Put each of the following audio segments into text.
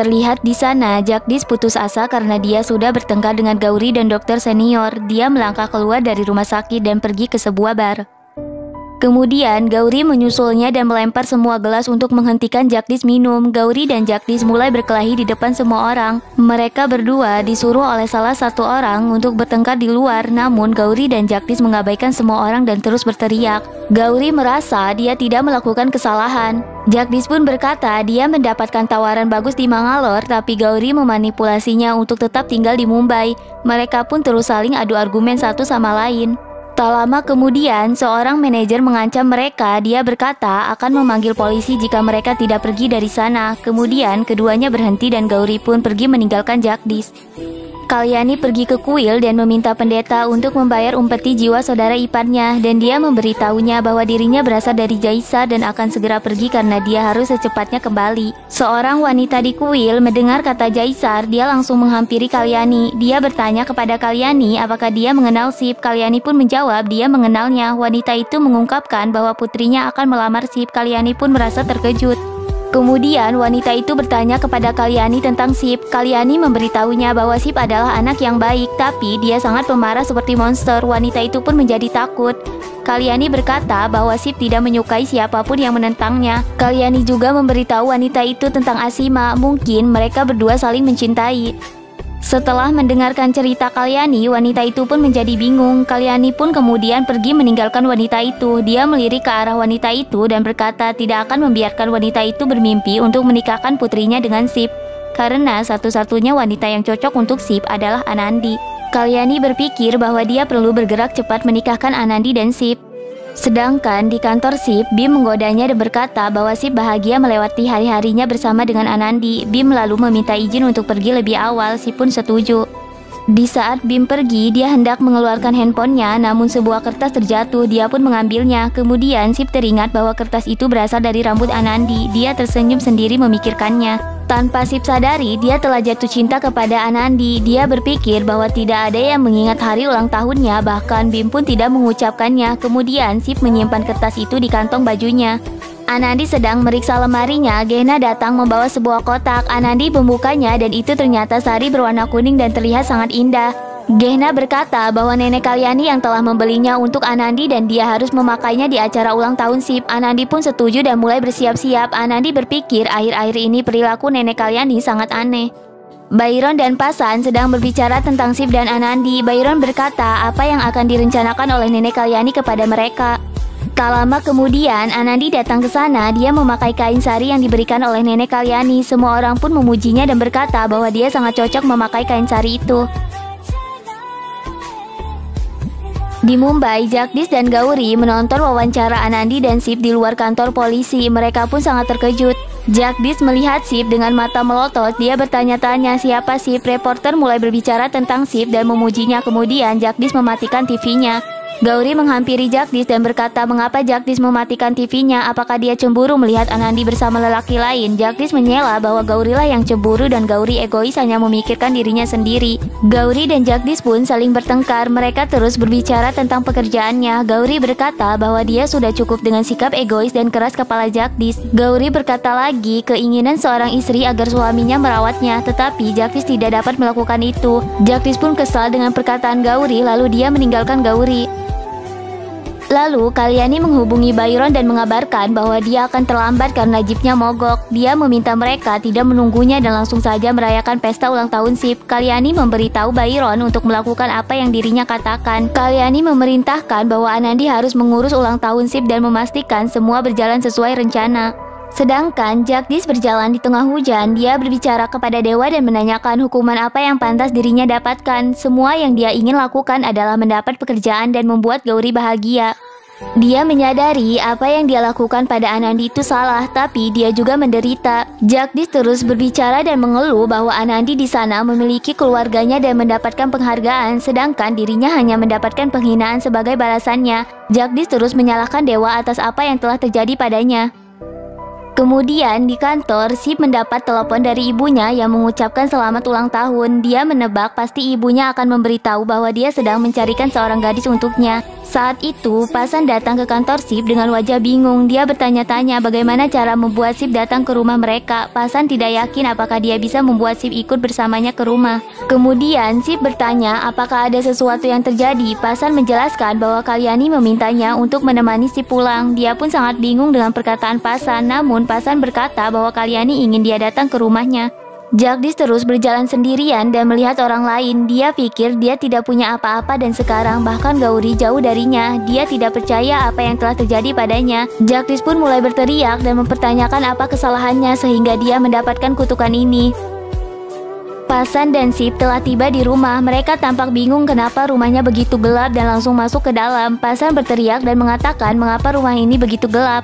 terlihat di sana, Jagdish putus asa karena dia sudah bertengkar dengan Gauri dan dokter senior. Dia melangkah keluar dari rumah sakit dan pergi ke sebuah bar. Kemudian Gauri menyusulnya dan melempar semua gelas untuk menghentikan Jagdish minum. Gauri dan Jagdish mulai berkelahi di depan semua orang. Mereka berdua disuruh oleh salah satu orang untuk bertengkar di luar, namun Gauri dan Jagdish mengabaikan semua orang dan terus berteriak. Gauri merasa dia tidak melakukan kesalahan. Jagdish pun berkata dia mendapatkan tawaran bagus di Mangalore, tapi Gauri memanipulasinya untuk tetap tinggal di Mumbai. Mereka pun terus saling adu argumen satu sama lain. Tak lama kemudian, seorang manajer mengancam mereka. Dia berkata akan memanggil polisi jika mereka tidak pergi dari sana. Kemudian, keduanya berhenti dan Gauri pun pergi meninggalkan Jagdish. Kalyani pergi ke kuil dan meminta pendeta untuk membayar umpeti jiwa saudara iparnya, dan dia memberitahunya bahwa dirinya berasal dari Jaisar dan akan segera pergi karena dia harus secepatnya kembali. Seorang wanita di kuil mendengar kata Jaisar, dia langsung menghampiri Kalyani. Dia bertanya kepada Kalyani apakah dia mengenal Shiv. Kalyani pun menjawab dia mengenalnya. Wanita itu mengungkapkan bahwa putrinya akan melamar Shiv. Kalyani pun merasa terkejut. Kemudian wanita itu bertanya kepada Kalyani tentang Shiv. Kalyani memberitahunya bahwa Shiv adalah anak yang baik, tapi dia sangat pemarah seperti monster. Wanita itu pun menjadi takut. Kalyani berkata bahwa Shiv tidak menyukai siapapun yang menentangnya. Kalyani juga memberitahu wanita itu tentang Asima. Mungkin mereka berdua saling mencintai. Setelah mendengarkan cerita Kalyani, wanita itu pun menjadi bingung. Kalyani pun kemudian pergi meninggalkan wanita itu. Dia melirik ke arah wanita itu dan berkata tidak akan membiarkan wanita itu bermimpi untuk menikahkan putrinya dengan Shiv, karena satu-satunya wanita yang cocok untuk Shiv adalah Anandi. Kalyani berpikir bahwa dia perlu bergerak cepat menikahkan Anandi dan Shiv. Sedangkan di kantor Shiv, Bim menggodanya dan berkata bahwa Shiv bahagia melewati hari-harinya bersama dengan Anandi. Bim lalu meminta izin untuk pergi lebih awal. Shiv pun setuju. Di saat Bim pergi, dia hendak mengeluarkan handphonenya, namun sebuah kertas terjatuh. Dia pun mengambilnya. Kemudian Shiv teringat bahwa kertas itu berasal dari rambut Anandi. Dia tersenyum sendiri memikirkannya. Tanpa Shiv sadari, dia telah jatuh cinta kepada Anandi. Dia berpikir bahwa tidak ada yang mengingat hari ulang tahunnya, bahkan Bim pun tidak mengucapkannya. Kemudian Shiv menyimpan kertas itu di kantong bajunya. Anandi sedang meriksa lemarinya. Gehna datang membawa sebuah kotak. Anandi membukanya dan itu ternyata sari berwarna kuning dan terlihat sangat indah. Gehna berkata bahwa nenek Kalyani yang telah membelinya untuk Anandi dan dia harus memakainya di acara ulang tahun Shiv. Anandi pun setuju dan mulai bersiap-siap. Anandi berpikir akhir-akhir ini perilaku nenek Kalyani sangat aneh. Byron dan Pasan sedang berbicara tentang Shiv dan Anandi. Byron berkata apa yang akan direncanakan oleh nenek Kalyani kepada mereka. Tak lama kemudian, Anandi datang ke sana. Dia memakai kain sari yang diberikan oleh nenek Kalyani. Semua orang pun memujinya dan berkata bahwa dia sangat cocok memakai kain sari itu. Di Mumbai, Jagdish dan Gauri menonton wawancara Anandi dan Shiv di luar kantor polisi. Mereka pun sangat terkejut. Jagdish melihat Shiv dengan mata melotot. Dia bertanya-tanya siapa Shiv. Reporter mulai berbicara tentang Shiv dan memujinya. Kemudian Jagdish mematikan TV-nya. Gauri menghampiri Jagdish dan berkata mengapa Jagdish mematikan TV-nya. Apakah dia cemburu melihat Anandi bersama lelaki lain? Jagdish menyela bahwa Gauri lah yang cemburu dan Gauri egois hanya memikirkan dirinya sendiri. Gauri dan Jagdish pun saling bertengkar. Mereka terus berbicara tentang pekerjaannya. Gauri berkata bahwa dia sudah cukup dengan sikap egois dan keras kepala Jagdish. Gauri berkata lagi keinginan seorang istri agar suaminya merawatnya, tetapi Jagdish tidak dapat melakukan itu. Jagdish pun kesal dengan perkataan Gauri, lalu dia meninggalkan Gauri. Lalu Kalyani menghubungi Byron dan mengabarkan bahwa dia akan terlambat karena jeepnya mogok. Dia meminta mereka tidak menunggunya dan langsung saja merayakan pesta ulang tahun Shiv. Kalyani memberitahu Byron untuk melakukan apa yang dirinya katakan. Kalyani memerintahkan bahwa Anandi harus mengurus ulang tahun Shiv dan memastikan semua berjalan sesuai rencana. Sedangkan Jagdish berjalan di tengah hujan. Dia berbicara kepada dewa dan menanyakan hukuman apa yang pantas dirinya dapatkan. Semua yang dia ingin lakukan adalah mendapat pekerjaan dan membuat Gauri bahagia. Dia menyadari apa yang dia lakukan pada Anandi itu salah, tapi dia juga menderita. Jagdish terus berbicara dan mengeluh bahwa Anandi di sana memiliki keluarganya dan mendapatkan penghargaan, sedangkan dirinya hanya mendapatkan penghinaan sebagai balasannya. Jagdish terus menyalahkan dewa atas apa yang telah terjadi padanya. Kemudian di kantor, Sip mendapat telepon dari ibunya yang mengucapkan selamat ulang tahun. Dia menebak pasti ibunya akan memberitahu bahwa dia sedang mencarikan seorang gadis untuknya. Saat itu, Pasan datang ke kantor Sip dengan wajah bingung. Dia bertanya-tanya bagaimana cara membuat Sip datang ke rumah mereka. Pasan tidak yakin apakah dia bisa membuat Sip ikut bersamanya ke rumah. Kemudian Sip bertanya apakah ada sesuatu yang terjadi. Pasan menjelaskan bahwa Kalyani memintanya untuk menemani Sip pulang. Dia pun sangat bingung dengan perkataan Pasan, namun Pasan berkata bahwa Kalyani ingin dia datang ke rumahnya. Jagdish terus berjalan sendirian dan melihat orang lain. Dia pikir dia tidak punya apa-apa dan sekarang bahkan Gauri jauh darinya. Dia tidak percaya apa yang telah terjadi padanya. Jagdish pun mulai berteriak dan mempertanyakan apa kesalahannya sehingga dia mendapatkan kutukan ini. Pasan dan Sip telah tiba di rumah. Mereka tampak bingung kenapa rumahnya begitu gelap dan langsung masuk ke dalam. Pasan berteriak dan mengatakan mengapa rumah ini begitu gelap.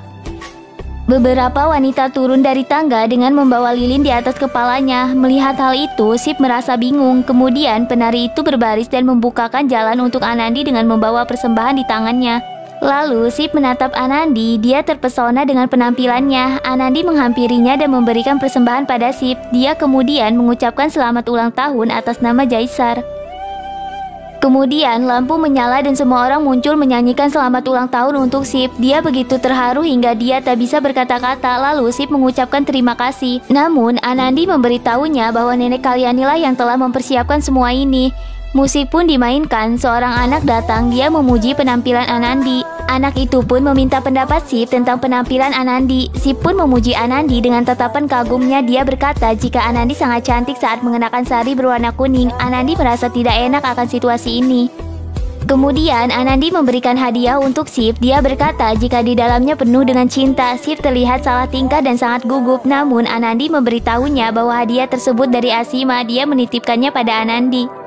Beberapa wanita turun dari tangga dengan membawa lilin di atas kepalanya. Melihat hal itu, Sip merasa bingung. Kemudian penari itu berbaris dan membukakan jalan untuk Anandi dengan membawa persembahan di tangannya. Lalu Sip menatap Anandi. Dia terpesona dengan penampilannya. Anandi menghampirinya dan memberikan persembahan pada Sip. Dia kemudian mengucapkan selamat ulang tahun atas nama Jaisar. Kemudian lampu menyala dan semua orang muncul menyanyikan selamat ulang tahun untuk Sip. Dia begitu terharu hingga dia tak bisa berkata-kata. Lalu Sip mengucapkan terima kasih. Namun Anandi memberitahunya bahwa nenek Kalyanilah yang telah mempersiapkan semua ini. Musik pun dimainkan. Seorang anak datang. Dia memuji penampilan Anandi. Anak itu pun meminta pendapat Sip tentang penampilan Anandi. Sip pun memuji Anandi dengan tatapan kagumnya. Dia berkata jika Anandi sangat cantik saat mengenakan sari berwarna kuning. Anandi merasa tidak enak akan situasi ini. Kemudian Anandi memberikan hadiah untuk Sip. Dia berkata jika di dalamnya penuh dengan cinta. Sip terlihat salah tingkah dan sangat gugup. Namun Anandi memberitahunya bahwa hadiah tersebut dari Asima. Dia menitipkannya pada Anandi.